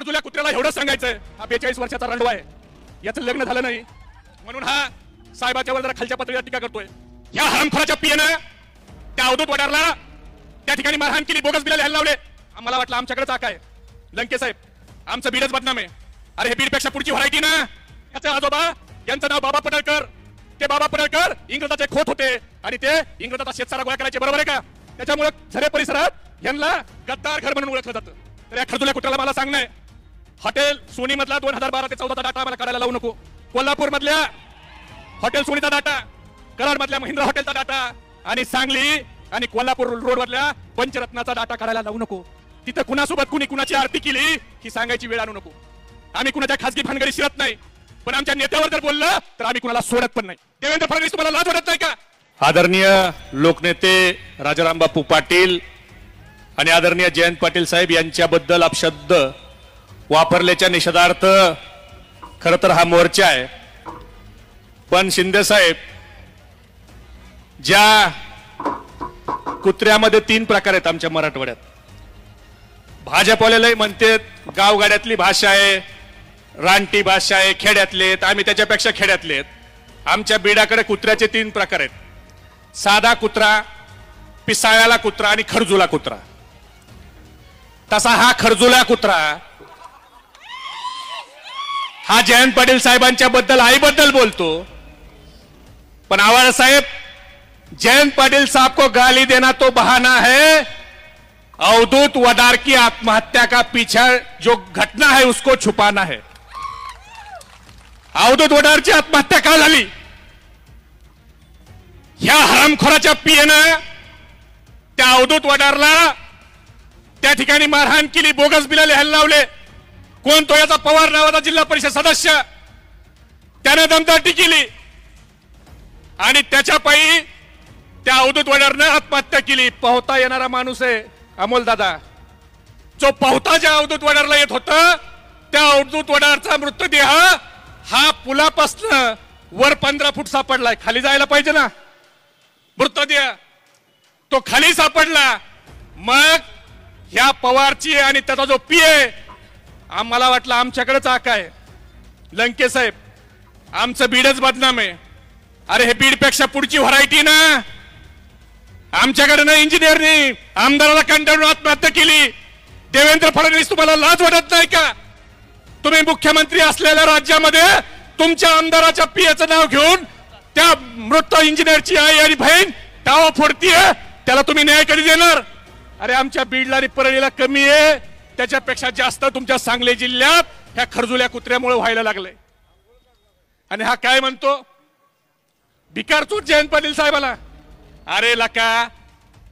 खरजुल्या कुत्र्याला एवढं सांगायचंय, हा 42 वर्षाचा रणवा आहे, याचं लग्न झालं नाही म्हणून हा साहेबाच्या वर जरा खालच्या पातळीवर टीका करतोय. या हरामखोराच्या पियेनं त्या अवधूत वडारला त्या ठिकाणी मारहाण केली, बोगस बिला लिहायला लावले. आम्हाला वाटलं आमच्याकडेच आका आहे. लंके साहेब, आमचं बीडच बदनाम आहे. अरे हे बीडपेक्षा पुढची व्हरायटी ना. याचे आजोबा, यांचं नाव बाबा पडळकर. ते बाबा पडळकर इंग्रजाचे खोत होते आणि ते इंग्रजाचा शेतसारा गोळा करायचे, बरोबर आहे का? त्याच्यामुळे झरे परिसरात यांना गद्दार घर म्हणून ओळखलं जातं. तर या खरजुल्या कुत्र्याला मला सांगणं आहे, हॉटेल सोनी मधला 2012 ते 14चा डाटा मला काढायला लावू नको. कोल्हापूर मधल्या हॉटेल सोनीचा डाटा, कराड मधल्या महिंद्रा हॉटेलचा डाटा आणि सांगली आणि कोल्हापूर रोड वरल्या पंचरत्नाचा डाटा काढायला लावू नको. तिथं कुणासोबत कुणी कुणाची आरती केली ही सांगायची वेळ आणू नको. आम्ही कुणाच्या खासगी भानगडी शिरत नाही, पण आमच्या नेत्यावर जर बोललं तर आम्ही कुणाला सोडत पण नाही. देवेंद्र फडणवीस, तुम्हाला लाज वाटत नाही का? आदरणीय लोकनेते राजाराम बापू पाटील आणि आदरणीय जयंत पाटील साहेब यांच्याबद्दल अपशब्द वापरल्याच्या निषेधार्थ खरं तर हा मोर्चा आहे. पण शिंदे साहेब, ज्या कुत्र्यामध्ये 3 प्रकार आहेत आमच्या मराठवाड्यात. भाजपवाले म्हणते गावगाड्यातली भाषा आहे, रानटी भाषा आहे, खेड्यातले, आम्ही त्याच्यापेक्षा खेड्यातले आहेत. आमच्या बीडाकडे कुत्र्याचे 3 प्रकार आहेत: साधा कुत्रा, पिसाळ्याला कुत्रा आणि खरजुला कुत्रा. तसा हा खरजुला कुत्रा हा जयंत पाटील साहेबांच्या बद्दल, आईबद्दल बोलतो. पण आवाज साहेब, जयंत पाटिल साहब को गाली देना तो बहाना है, अवधूत वडार की आत्महत्या का पीछे जो घटना है उसको छुपाना है. अवधूत वडारची आत्महत्या का झाली? ह्या हरामखोराच्या पियेनं त्या अवधूत वडारला त्या ठिकाणी मारहाण केली, बोगस बिला लिहायला लावले. कोण तो? याचा पवार नावाचा जिल्हा परिषद सदस्य. त्याने दमदाटी केली आणि त्याच्या पायी त्या अवधूत वडारनं आत्महत्या केली. पोहता येणारा माणूस आहे अमोल दादा. जो पोहता ज्या अवधूत वडारला येत होता, त्या अवधूत वडारचा मृतदेह हा पुलापासून वर 15 फूट सापडलाय. खाली जायला पाहिजे ना मृतदेह, तो खाली सापडला. मग ह्या पवारची आणि त्याचा जो पीए, आम्हाला वाटलं आमच्याकडेच आका आहे. लंके साहेब, आमचं बीडच बदनाम आहे. अरे हे बीडपेक्षा पुढची व्हरायटी ना. आमच्याकडे ना इंजिनियरनी आमदाराला कंटाळून आत्महत्या केली. देवेंद्र फडणवीस, तुम्हाला लाज वाटत नाही का? तुम्ही मुख्यमंत्री असलेल्या राज्यामध्ये तुमच्या आमदाराच्या पीएचं नाव घेऊन त्या मृत इंजिनियरची आई आणि बहीण टावा फोडतीये, त्याला तुम्ही न्याय कधी देणार? अरे आमच्या बीडला आणि परळीला कमी आहे, त्याच्यापेक्षा जास्त तुमच्या सांगली जिल्ह्यात ह्या खरजुल्या कुत्र्यामुळे व्हायला लागले. आणि हा काय म्हणतो? भिकार चोट जयंत पाटील साहेबाला. अरे लका,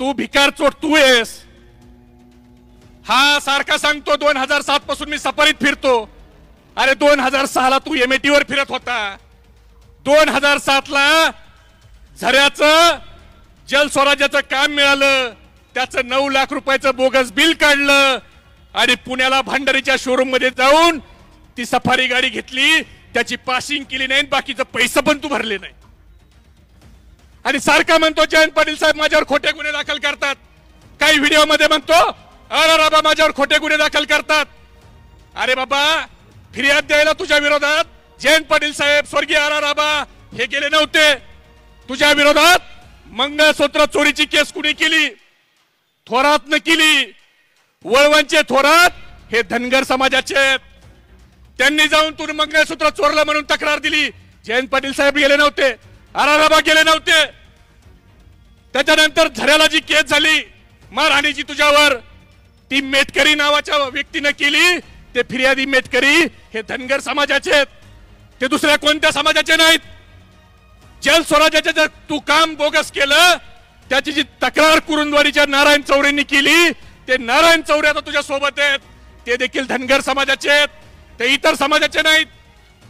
तू भिकार चोट तू आहेस. हा सारखा सांगतो 2007 पासून मी सफारीत फिरतो. अरे 2006 ला तू एमएटी वर फिरत होता. 2007 ला झऱ्याचं जल स्वराज्याचं काम मिळालं, त्याचं 9 लाख रुपयाचं बोगस बिल काढलं आणि पुण्याला भांडारीच्या शोरूम मध्ये जाऊन ती सफारी गाडी घेतली, त्याची पासिंग केली नाही, बाकीचं पैसे पण तू भरले नाही. आणि सारखा म्हणतो जयंत पाटील साहेब माझ्यावर खोटे गुन्हे दाखल करतात. काही व्हिडिओ मध्ये म्हणतो अरे बाबा माझ्यावर खोटे गुन्हे दाखल करतात. अरे बाबा, फिर्याद द्यायला तुझ्या विरोधात जयंत पाटील साहेब, स्वर्गीय आराराबा हे गेले नव्हते. तुझ्या विरोधात मंगळसूत्र चोरीची केस कुणी केली? थोरातनं केली. वळवणचे थोरात हे धनगर समाजाचे आहेत. त्यांनी जाऊन तू मंगळसूत्र चोरलं म्हणून तक्रार दिली. जयंत पाटील साहेब गेले नव्हते, आराराबा गेले नव्हते. त्याच्यानंतर झऱ्याला जी केस झाली मारहाणीची तुझ्यावर, ती मेटकरी नावाच्या व्यक्तीने केली. ते फिर्यादी मेटकरी हे धनगर समाजाचे आहेत, ते दुसऱ्या कोणत्या समाजाचे नाहीत. जल स्वराज्याचे जर तू काम बोगस केलं, त्याची जी तक्रार कुरुंदवाडीच्या नारायण चौरेंनी केली, ते नारायण चौरे आता तुझ्या सोबत आहेत. ते देखील धनगर समाजाचे आहेत, ते इतर समाजाचे नाहीत.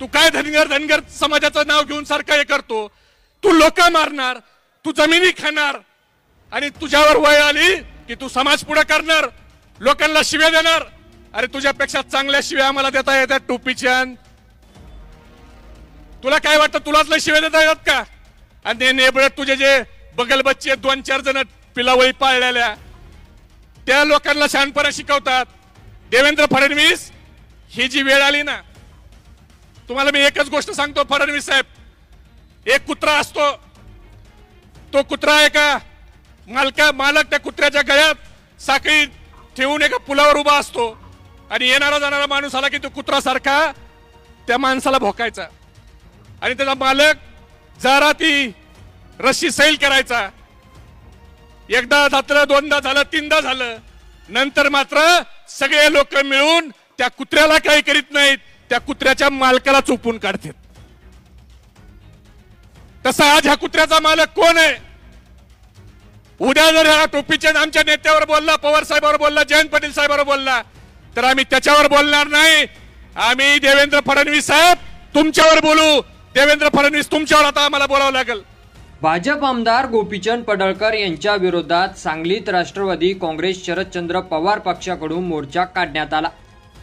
तू काय धनगर समाजाचं नाव घेऊन सारखं हे करतो? तू लोक मारणार, तू जमिनी खाणार आणि तुझ्यावर वय आली की तू समाज पुढे करणार, लोकांना शिव्या देणार. अरे तुझ्यापेक्षा चांगल्या शिव्या आम्हाला देता येतात टोपीच्या. तुला काय वाटतं तुलाच लय शिव्या देता येतात का? आणि नेबळत तुझे जे बगल बच्चे 2-4 जण पिलावळी पाळलेल्या त्या लोकांना शहाणपणा शिकवतात. देवेंद्र फडणवीस, ही जी वेळ आली ना, तुम्हाला मी एकच गोष्ट सांगतो फडणवीस साहेब, एक कुत्रा असतो, तो कुत्रा एका मालक त्या कुत्र्याच्या गळ्यात साखळी ठेवून एका पुलावर उभा असतो आणि येणारा जाणारा माणूस आला की तो कुत्रा सारखा त्या माणसाला भोकायचा आणि त्याचा मालक जरा ती रस्सी सैल करायचा. एकदा झालं, दोनदा झालं, तीनदा झालं, नंतर मात्र सगळे लोक मिळून त्या कुत्र्याला काही करीत नाहीत, त्या कुत्र्याच्या मालकाला चोपून काढतात. तसा आज ह्या कुत्र्याचा मालक कोण आहे? उद्या जर ह्या टोपीच्या आमच्या नेत्यावर बोलला, पवार साहेबांवर बोलला, जयंत पाटील साहेबांवर बोलला, तर आम्ही त्याच्यावर बोलणार नाही. आम्ही देवेंद्र फडणवीस साहेब तुमच्यावर बोलू. देवेंद्र फडणवीस तुमच्यावर आता आम्हाला बोलावं लागेल. भाजप आमदार गोपीचंद पडळकर यांच्या विरोधात सांगलीत राष्ट्रवादी काँग्रेस शरदचंद्र पवार पक्षाकडून मोर्चा काढण्यात आला.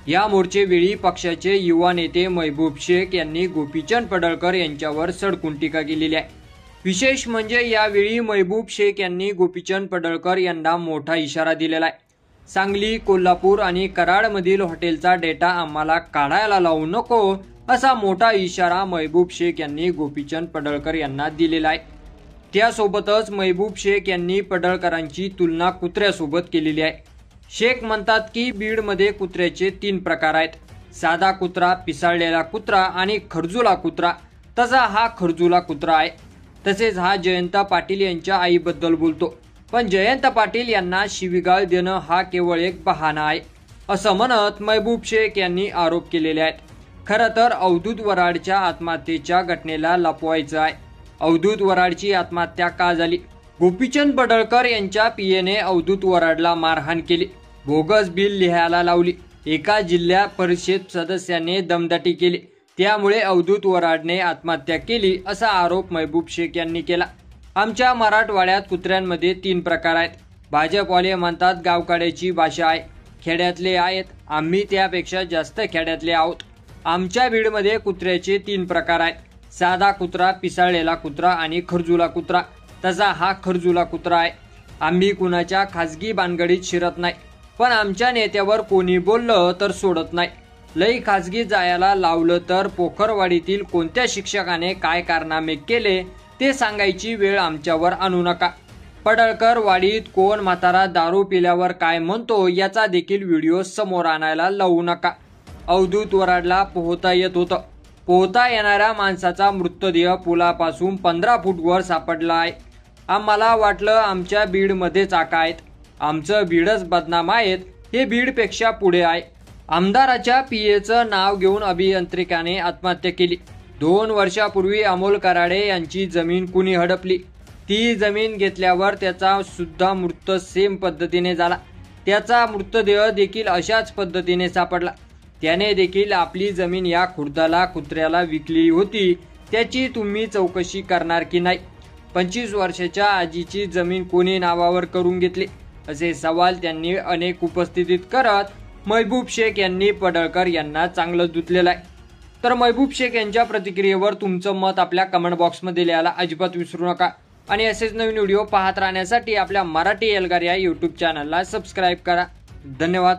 या मोर्चेवेळी पक्षाचे युवा नेते महबूब शेख यांनी गोपीचंद पडळकर यांच्यावर सडकून टीका केलेली आहे. विशेष म्हणजे यावेळी महबूब शेख यांनी गोपीचंद पडळकर यांना मोठा इशारा दिलेला आहे. सांगली, कोल्हापूर आणि कराडमधील हॉटेलचा डेटा आम्हाला काढायला लावू नको, असा मोठा इशारा महबूब शेख यांनी गोपीचंद पडळकर यांना दिलेला आहे. त्यासोबतच महबूब शेख यांनी पडळकरांची तुलना कुत्र्यासोबत केलेली आहे. शेख म्हणतात की बीडमध्ये कुत्र्याचे 3 प्रकार आहेत, साधा कुत्रा, पिसाळलेला कुत्रा आणि खरजुला कुत्रा. तसा हा खरजुला कुत्रा आहे. तसेच हा जयंत पाटील यांच्या आईबद्दल बोलतो, पण जयंत पाटील यांना शिवीगाळ देणं हा केवळ एक बहाणा आहे, असं म्हणत महबूब शेख यांनी आरोप केलेले आहेत. खरं तर अवधूत वराडच्या आत्महत्येच्या घटनेला लपवायचं आहे. अवधूत वराडची आत्महत्या का झाली? गोपीचंद पडळकर यांच्या पीएने अवधूत वराडला मारहाण केली, बोगस बिल लिहायला लावली, एका जिल्हा परिषद सदस्याने दमदाटी केली, त्यामुळे अवधूत वराडने आत्महत्या केली, असा आरोप महबूब शेख यांनी केला. आमच्या मराठवाड्यात कुत्र्यांमध्ये 3 प्रकार आहेत. भाजपवाले म्हणतात गावकाड्याची भाषा आहे, खेड्यातले आहेत, आम्ही त्यापेक्षा जास्त खेड्यातले आहोत. आमच्या बीडमध्ये कुत्र्याचे 3 प्रकार आहेत, साधा कुत्रा, पिसाळलेला कुत्रा आणि खरजुला कुत्रा. तसा हा खरजुला कुत्रा आहे. आम्ही कुणाच्या खासगी भानगडीत शिरत नाही, पण आमच्या नेत्यावर कोणी बोललं तर सोडत नाही. लई खासगी जायला लावलं तर पोखरवाडीतील कोणत्या शिक्षकाने काय कारनामे केले ते सांगायची वेळ आमच्यावर आणू नका. पडळकर वाडीत कोण म्हातारा दारू पिल्यावर काय म्हणतो याचा देखील व्हिडिओ समोर आणायला लावू नका. अवधूत वराडला पोहता येत होतं. पोहता येणाऱ्या माणसाचा मृतदेह पुलापासून 15 फूट वर सापडला आहे. आम्हाला वाटलं आमच्या बीडमध्येच आका आहेत, आमचं बीडच बदनाम आहेत, हे बीडपेक्षा पुढे आहे. आमदाराच्या पीएचं नाव घेऊन अभियंत्रिकाने आत्महत्या केली. 2 वर्षापूर्वी अमोल कराडे यांची जमीन कुणी हडपली. ती जमीन घेतल्यावर त्याचा सुद्धा मृत्यू सेम पद्धतीने झाला. त्याचा मृतदेह देखील अशाच पद्धतीने सापडला. त्याने देखील आपली जमीन या खुर्दाला कुत्र्याला विकली होती. त्याची तुम्ही चौकशी करणार की नाही? 25 वर्षाच्या आजीची जमीन कोणी नावावर करून घेतली, असे सवाल त्यांनी अनेक उपस्थितीत करत महबूब शेख यांनी पडळकर यांना चांगलं धुतलेलं आहे. तर महबूब शेख यांच्या प्रतिक्रियेवर तुमचं मत आपल्या कमेंट बॉक्समध्ये लिहायला अजिबात विसरू नका. आणि असेच नवीन व्हिडिओ पाहत राहण्यासाठी आपल्या मराठी एल्गार या यूट्यूब चॅनलला सबस्क्राईब करा. धन्यवाद.